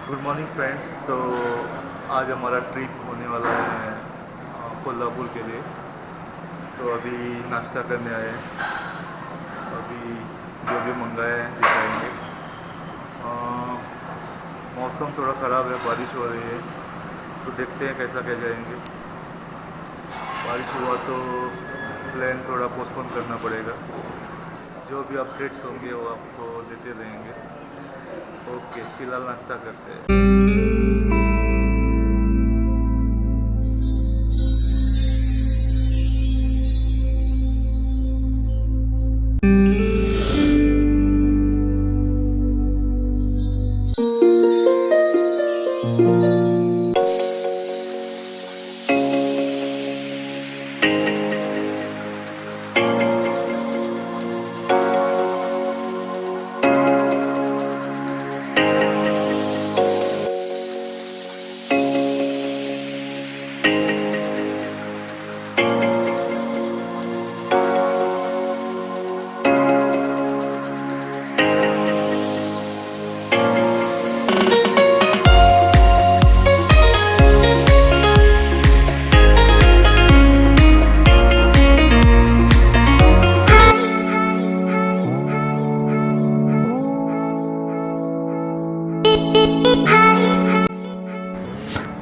Good morning friends. तो आज हमारा ट्रिप होने वाला है कोल्हापुर के लिए। तो अभी नाश्ता करने आए हैं। अभी जो भी मंगाया है दिखाएंगे। मौसम थोड़ा ख़राब है, बारिश हो रही है, तो देखते हैं कैसा क्या जाएंगे। बारिश हुआ तो प्लान थोड़ा पोस्टपोन करना पड़ेगा। जो भी अपडेट्स होंगे वो आपको देते रहेंगे। ओके, फिलहाल नाश्ता करते हैं।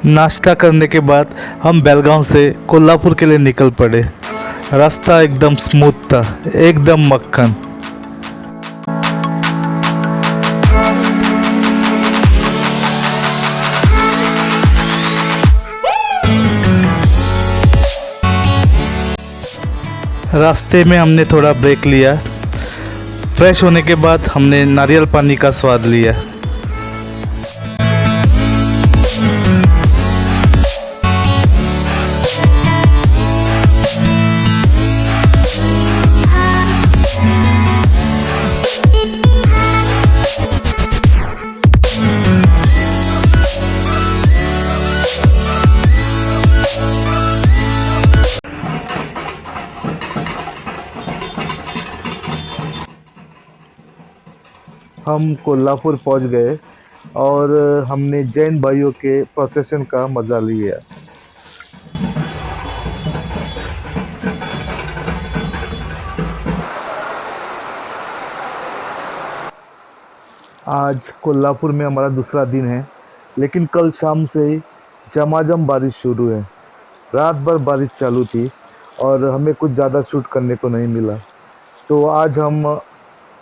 नाश्ता करने के बाद हम बेलगांव से कोल्हापुर के लिए निकल पड़े। रास्ता एकदम स्मूथ था, एकदम मक्खन। रास्ते में हमने थोड़ा ब्रेक लिया। फ्रेश होने के बाद हमने नारियल पानी का स्वाद लिया। हम कोल्हापुर पहुंच गए और हमने जैन भाइयों के प्रोसेशन का मज़ा लिया। आज कोल्हापुर में हमारा दूसरा दिन है, लेकिन कल शाम से ही झमाझम बारिश शुरू है। रात भर बारिश चालू थी और हमें कुछ ज़्यादा शूट करने को नहीं मिला। तो आज हम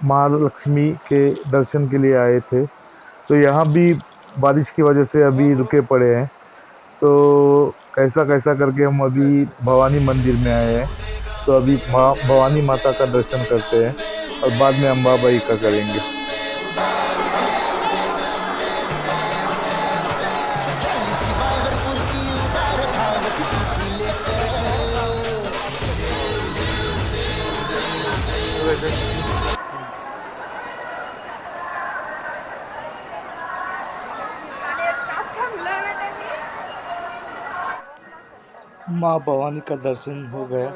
महालक्ष्मी के दर्शन के लिए आए थे। तो यहाँ भी बारिश की वजह से अभी रुके पड़े हैं। तो कैसा कैसा करके हम अभी भवानी मंदिर में आए हैं। तो अभी भवानी माता का दर्शन करते हैं और बाद में अंबाबाई का करेंगे। माँ भवानी का दर्शन हो गया।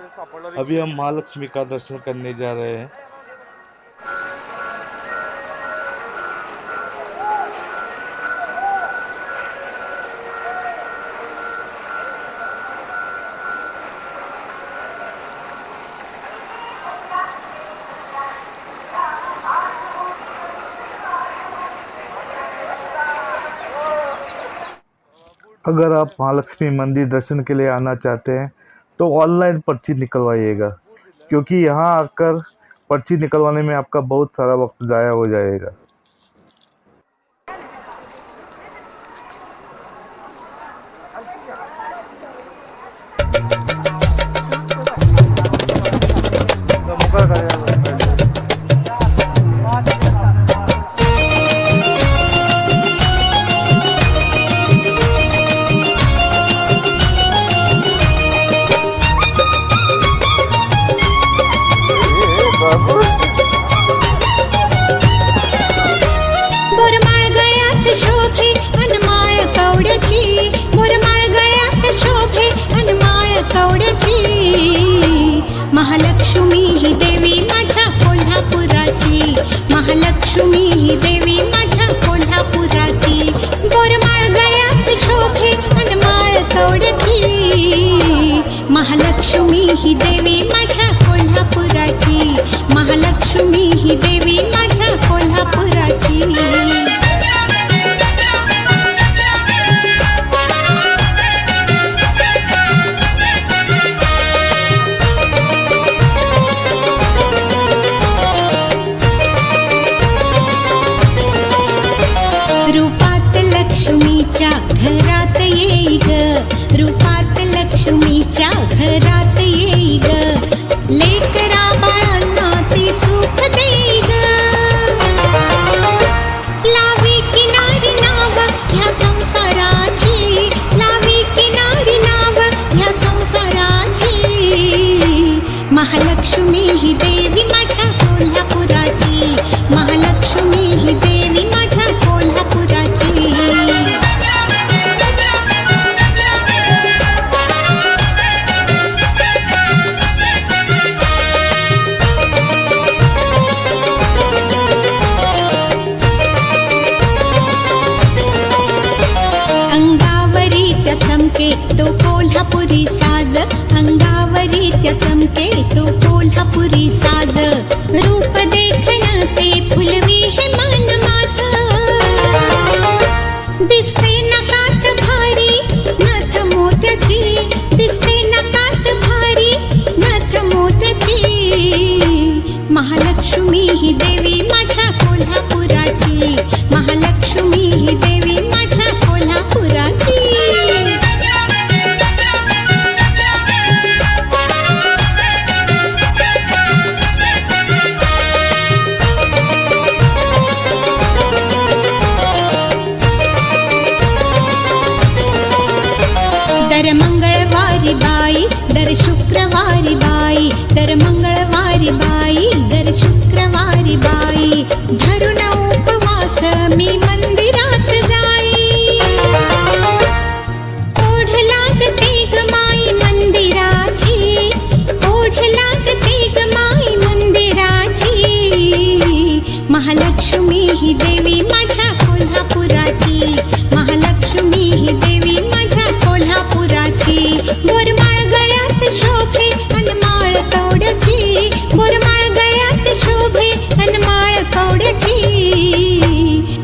अभी हम महालक्ष्मी का दर्शन करने जा रहे हैं। अगर आप महालक्ष्मी मंदिर दर्शन के लिए आना चाहते हैं तो ऑनलाइन पर्ची निकलवाइएगा, क्योंकि यहाँ आकर पर्ची निकलवाने में आपका बहुत सारा वक्त ज़ाया हो जाएगा। ही देवी माझ्या कोल्हापुराची, महालक्ष्मी ही देवी माझ्या कोल्हापुराची. रूपात लक्ष्मीच्या घरात येई ग, रूपात लक्ष्मीच्या घरात येई ग, लेकरा बाळांना ती सुख देई ग. लावी किनारी नाव ह्या संसाराची, लावी किनारी नाव ह्या संसाराची, महालक्ष्मी ही देवी माझ्या कोल्हापुराची, महालक्ष्मी ही देवी माझ्या कोल्हापुराची. अंगावरी त्या चमके तो कोल्हापुरी साज, अंगावरी त्या चमके तो कोल्हापुरी साज, रूप देखण ते फुलवी हे मन माझं, दिसते नकात भारी नथ मोत्याची, दिसते नकात भारी नथ मोत्याची, महालक्ष्मी ही देवी माझ्या कोल्हापुराची, महालक्ष्मी ही देवी माझ्या कोल्हापुराची. दर मंगळवारी बाई, दर शुक्रवारी बाई, दर मंगळवारी बाई, दर शुक्रवारी बाई, धरून उपवास मी मंदिरात जाई, ओढ लागते ग माई मंदिराची, ओढ लागते ग माई मंदिराची, महालक्ष्मी ही देवी माझ्या कोल्हापुराची, महालक्ष्मी ही देवी माझ्या कोल्हापुराची. बोरमाळ गळ्यात शोभे अनमाळ कवड्याची, बोरमाळ गळ्यात शोभे अनमाळ कवड्याची,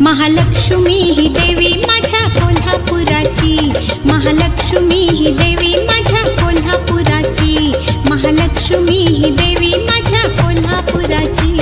महालक्ष्मी ही देवी माझ्या कोल्हापुराची, महालक्ष्मी ही देवी माझ्या कोल्हापुराची, महालक्ष्मी ही देवी माझ्या कोल्हापुराची.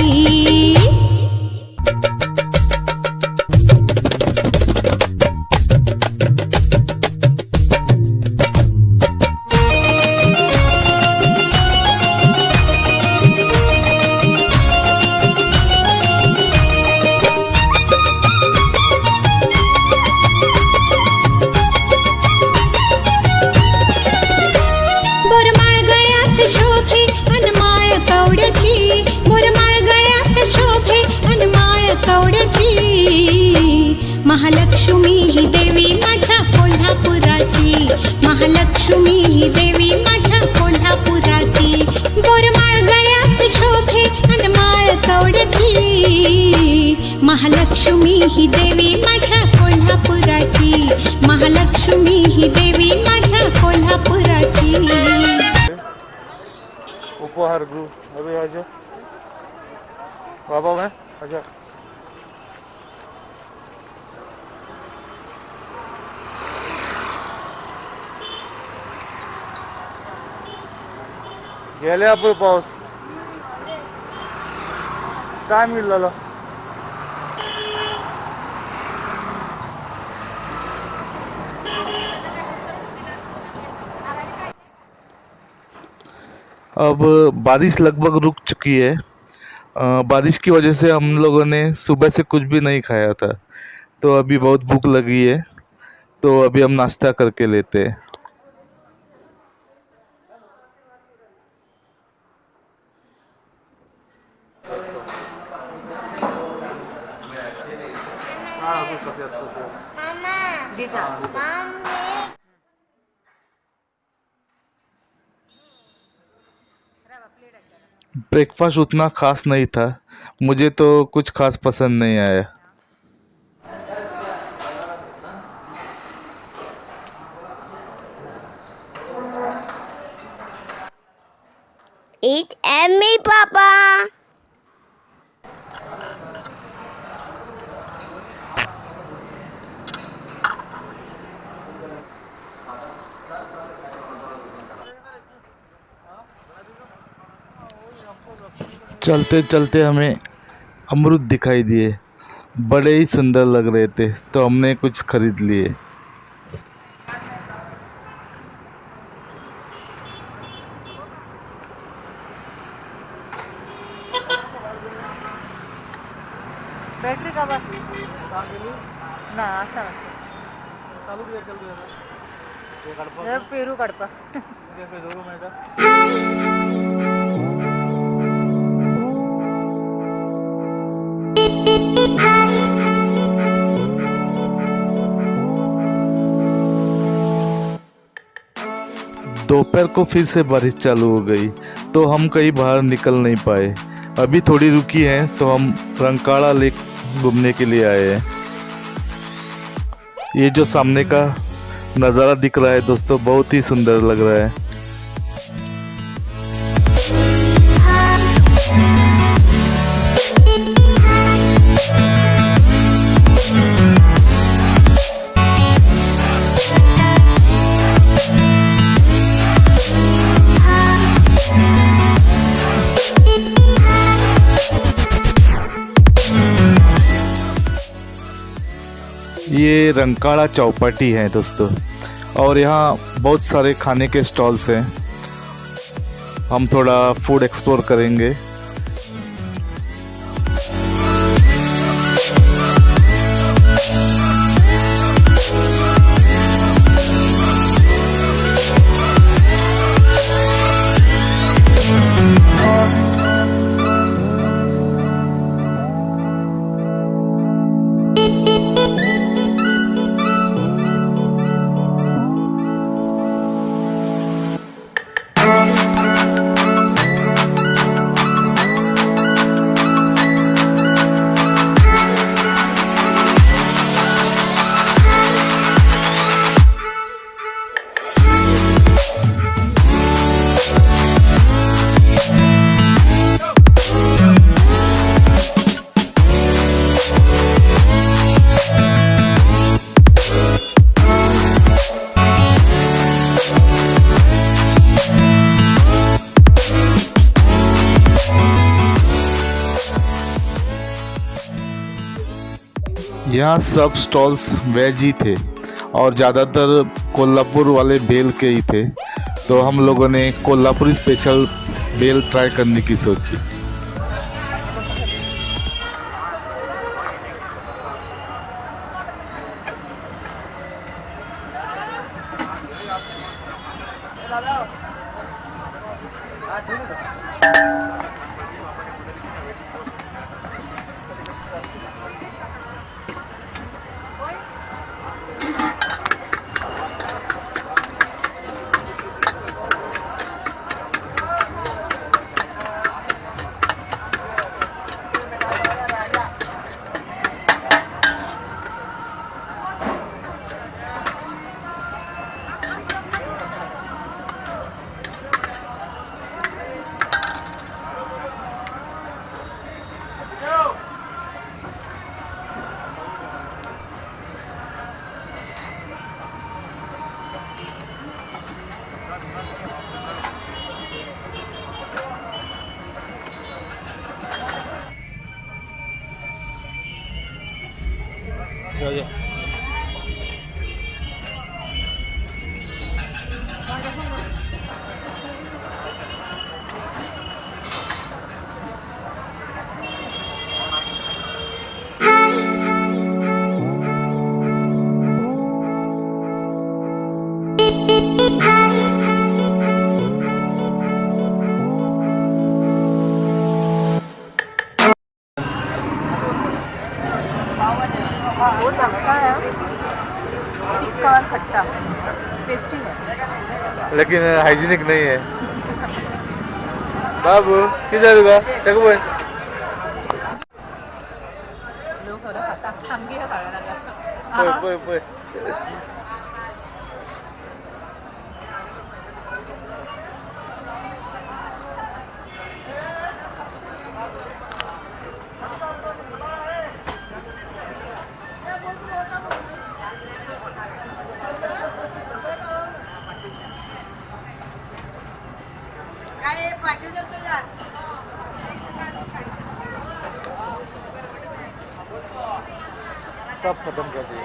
बोरमाळ गळ्यात शोभे अनमाळ कवड्याची, बोरमाळ गळ्यात शोभे अनमाळ कवड्याची, महालक्ष्मी ही देवी माझ्या कोल्हापुराची, महालक्ष्मी ही देवी माझ्या कोल्हापुराची. बोरमाळ गळ्यात शोभे अनमाळ कवड्याची, महालक्ष्मी ही देवी माझ्या कोल्हापुराची, महालक्ष्मी ही देवी माझ्या कोल्हापुराची. उपहार गृह अभी आजा बाबा मैं आजा. गेले आपण पाऊस काय मिळालं. अब बारिश लगभग रुक चुकी है. बारिश की वजह से हम लोगों ने सुबह से कुछ भी नहीं खाया था, तो अभी बहुत भूख लगी है, तो अभी हम नाश्ता करके लेते हैं. ब्रेकफास्ट उतना ख़ास नहीं था, मुझे तो कुछ ख़ास पसंद नहीं आया. Eat me, Papa. चलते चलते हमें अमरूद दिखाई दिए, बड़े ही सुंदर लग रहे थे, तो हमने कुछ खरीद लिए। बॅटरी का बस ना असा पेरू काढपा दोपहर को फिर से बारिश चालू हो गई, तो हम कहीं बाहर निकल नहीं पाए। अभी थोड़ी रुकी है तो हम रंकाड़ा लेक घूमने के लिए आए हैं। ये जो सामने का नज़ारा दिख रहा है दोस्तों, बहुत ही सुंदर लग रहा है। ये रंकाड़ा चौपाटी है दोस्तों, और यहाँ बहुत सारे खाने के स्टॉल्स हैं। हम थोड़ा फूड एक्सप्लोर करेंगे। यहाँ सब स्टॉल्स वेज ही थे और ज़्यादातर कोल्हापुर वाले भेल के ही थे, तो हम लोगों ने कोल्हापुरी स्पेशल भेल ट्राई करने की सोची। वो अच्छा है, तिक्का और खट्टा टेस्टी है, लेकिन हाइजीनिक नहीं है। बाबू किधर होगा देखो भाई। लोग खरं खाता आमगी हे खायला लागला। पोय पोय सब खत्म कर दिया।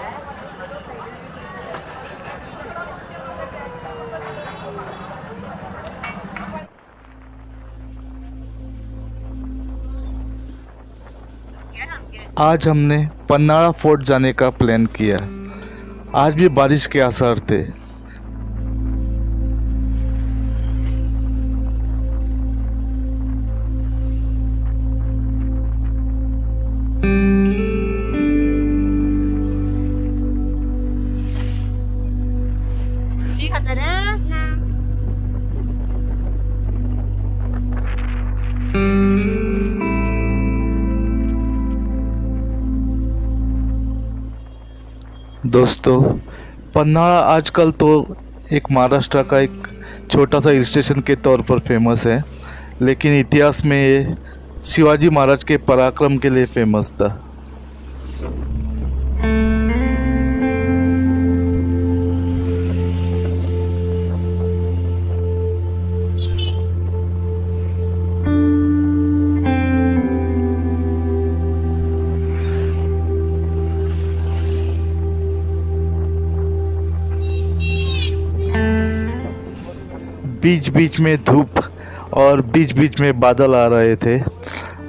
आज हमने पन्नाड़ा फोर्ट जाने का प्लान किया। आज भी बारिश के आसार थे। दोस्तों, पन्नाड़ा आजकल तो एक महाराष्ट्र का एक छोटा सा हिल स्टेशन के तौर पर फेमस है, लेकिन इतिहास में ये शिवाजी महाराज के पराक्रम के लिए फेमस था। बीच बीच में धूप और बीच बीच में बादल आ रहे थे।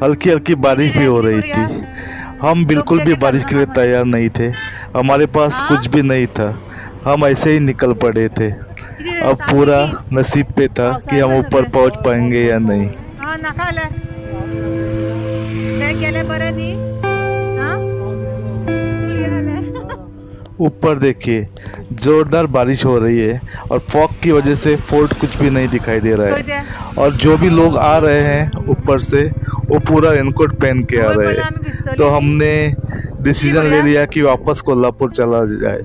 हल्की हल्की बारिश भी हो रही थी। हम बिल्कुल भी बारिश के लिए तैयार नहीं थे। हमारे पास कुछ भी नहीं था। हम ऐसे ही निकल पड़े थे। अब पूरा नसीब पे था कि हम ऊपर पहुंच पाएंगे या नहीं। ऊपर देखिए, जोरदार बारिश हो रही है और फॉग की वजह से फोर्ट कुछ भी नहीं दिखाई दे रहा है। और जो भी लोग आ रहे हैं ऊपर से, वो पूरा रेनकोट पहन के आ रहे हैं। तो हमने डिसीजन ले लिया कि वापस कोल्हापुर चला जाए।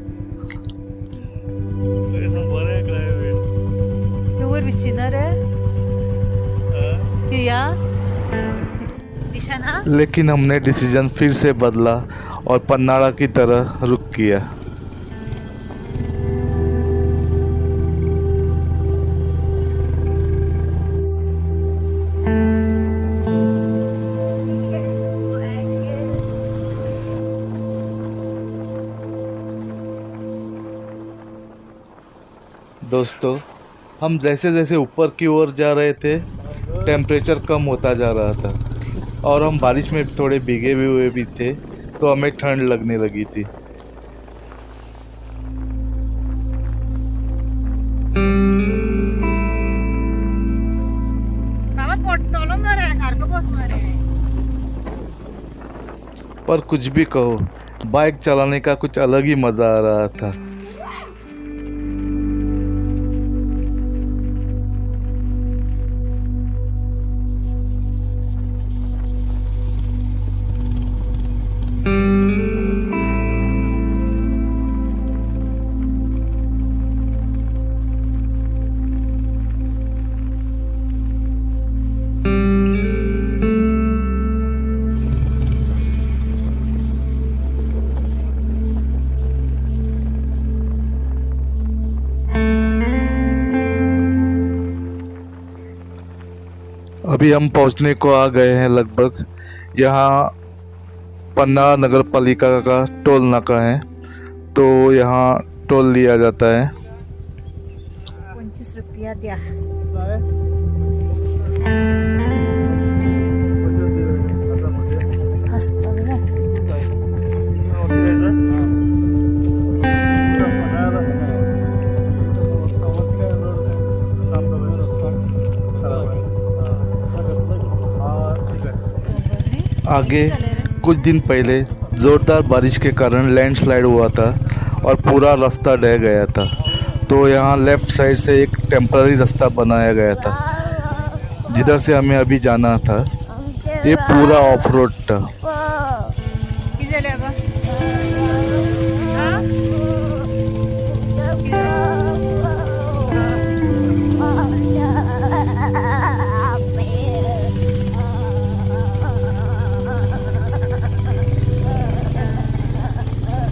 लेकिन हमने डिसीजन फिर से बदला और पन्नाड़ा की तरह रुख किया। दोस्तों, हम जैसे जैसे ऊपर की ओर जा रहे थे, टेम्परेचर कम होता जा रहा था और हम बारिश में थोड़े भीगे हुए भी थे, तो हमें ठंड लगने लगी थी। पर कुछ भी कहो, बाइक चलाने का कुछ अलग ही मज़ा आ रहा था। अभी हम पहुंचने को आ गए हैं लगभग। यहाँ पन्नाड़ा नगर पालिका का टोल नाका है, तो यहाँ टोल लिया जाता है। 25 रुपया द्या। आगे कुछ दिन पहले ज़ोरदार बारिश के कारण लैंडस्लाइड हुआ था और पूरा रास्ता ढह गया था। तो यहाँ लेफ़्ट साइड से एक टेम्पररी रास्ता बनाया गया था, जिधर से हमें अभी जाना था। ये पूरा ऑफ रोड था।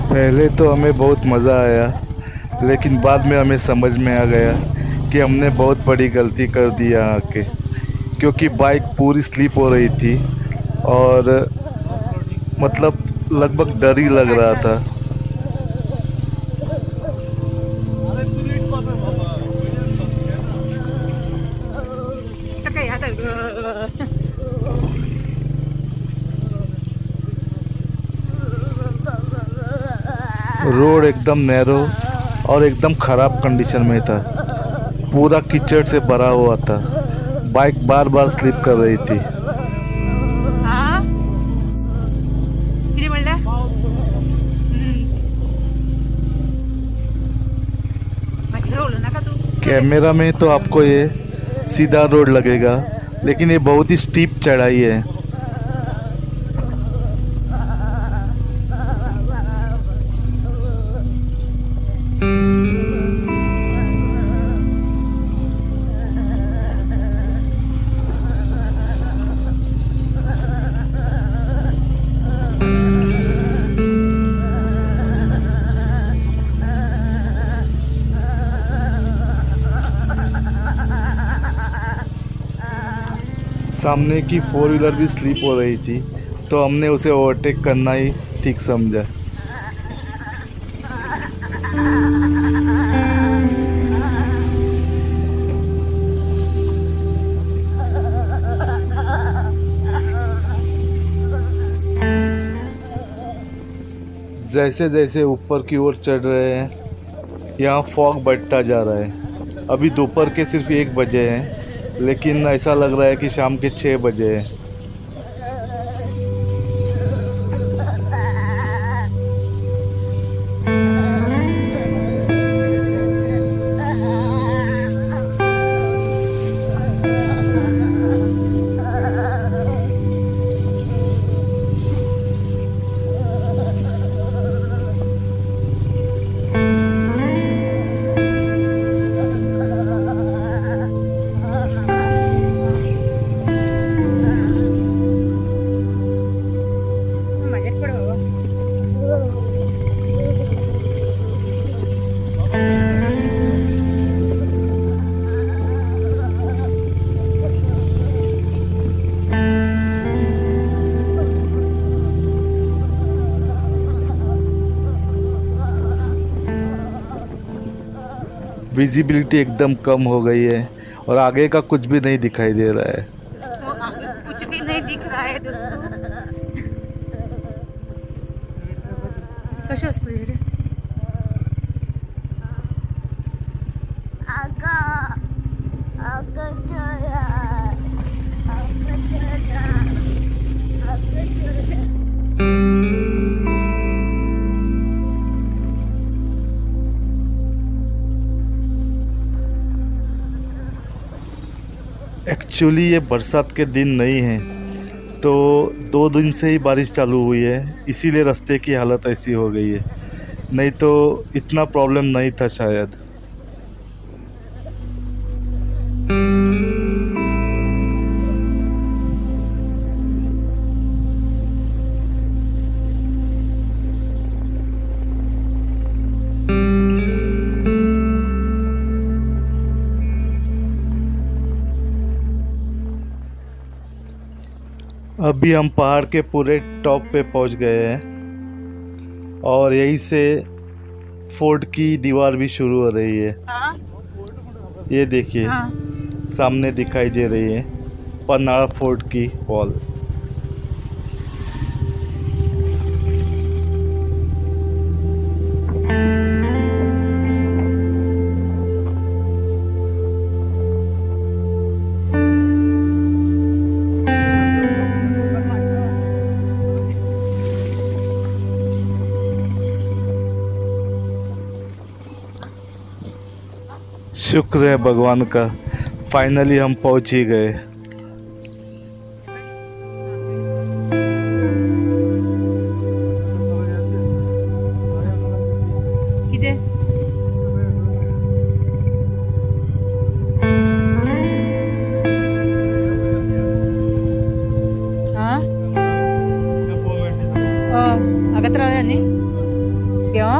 पहले तो हमें बहुत मज़ा आया, लेकिन बाद में हमें समझ में आ गया कि हमने बहुत बड़ी गलती कर दी यहाँ आके, क्योंकि बाइक पूरी स्लिप हो रही थी और मतलब लगभग डर ही लग रहा था। Kayak ada. रोड एकदम नैरो और एकदम ख़राब कंडीशन में था, पूरा कीचड़ से भरा हुआ था, बाइक बार बार स्लिप कर रही थी। हाँ किती म्हणल्या बाकी बोलू नका तू. कैमरा में तो आपको ये सीधा रोड लगेगा, लेकिन ये बहुत ही स्टीप चढ़ाई है। सामने की फोर व्हीलर भी स्लिप हो रही थी, तो हमने उसे ओवरटेक करना ही ठीक समझा। जैसे जैसे ऊपर की ओर चढ़ रहे हैं, यहाँ फॉग बढ़ता जा रहा है। अभी दोपहर के सिर्फ 1 बजे हैं, लेकिन ऐसा लग रहा है कि शाम के 6 बजे हैं। माझ्यात पण बाबा. विजिबिलिटी एकदम कम हो गई है और आगे का कुछ भी नहीं दिखाई दे रहा है। तो आगे कुछ भी नहीं दिख रहा है दोस्तों. कशी असते रे एक्चुअली ये बरसात के दिन नहीं है, तो 2 दिन से ही बारिश चालू हुई है, इसीलिए रास्ते की हालत ऐसी हो गई है, नहीं तो इतना प्रॉब्लम नहीं था शायद। अभी हम पहाड़ के पूरे टॉप पे पहुंच गए हैं और यहीं से फोर्ट की दीवार भी शुरू हो रही है। हाँ ये देखिए हाँ सामने दिखाई दे रही है पन्हाड़ा फोर्ट की वॉल। शुक्र है भगवान का, फाइनली हम पहुंच ही गए। किती हाँ ಆಗತ್ರ ನೀ केव्हा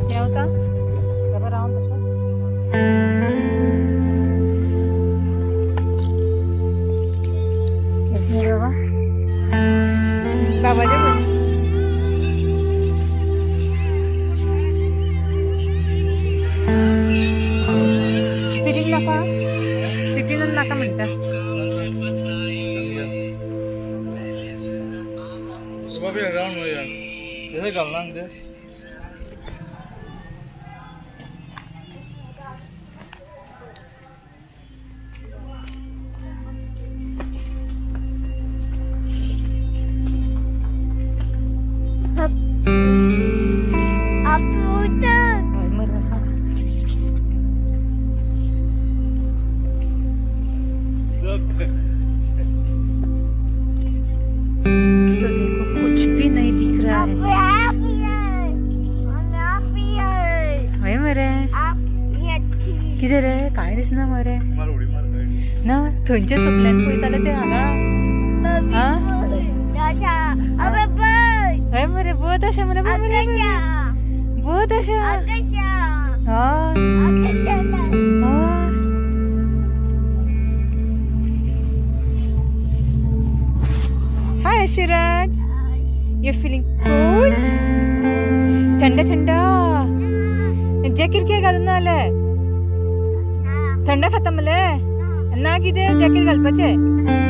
केव्हा केव्हा राहून तसं बाबा जैसे घालना म्हणजे तो देखो कुछ भी नहीं दिख रहा है होय मरे कितें रे काय दिसना मरे मार उडी मार काय ना थंयचे सकल्यान पळयताले ते हांगा हा होय मरे बहुत अशें मरे बहुत अशें हय हाय शिराज यू फीलिंग कोल्ड थंड थंड जॅकेट कितें घालून आले थंड खाता मले ना कितें जॅकेट घालपाचें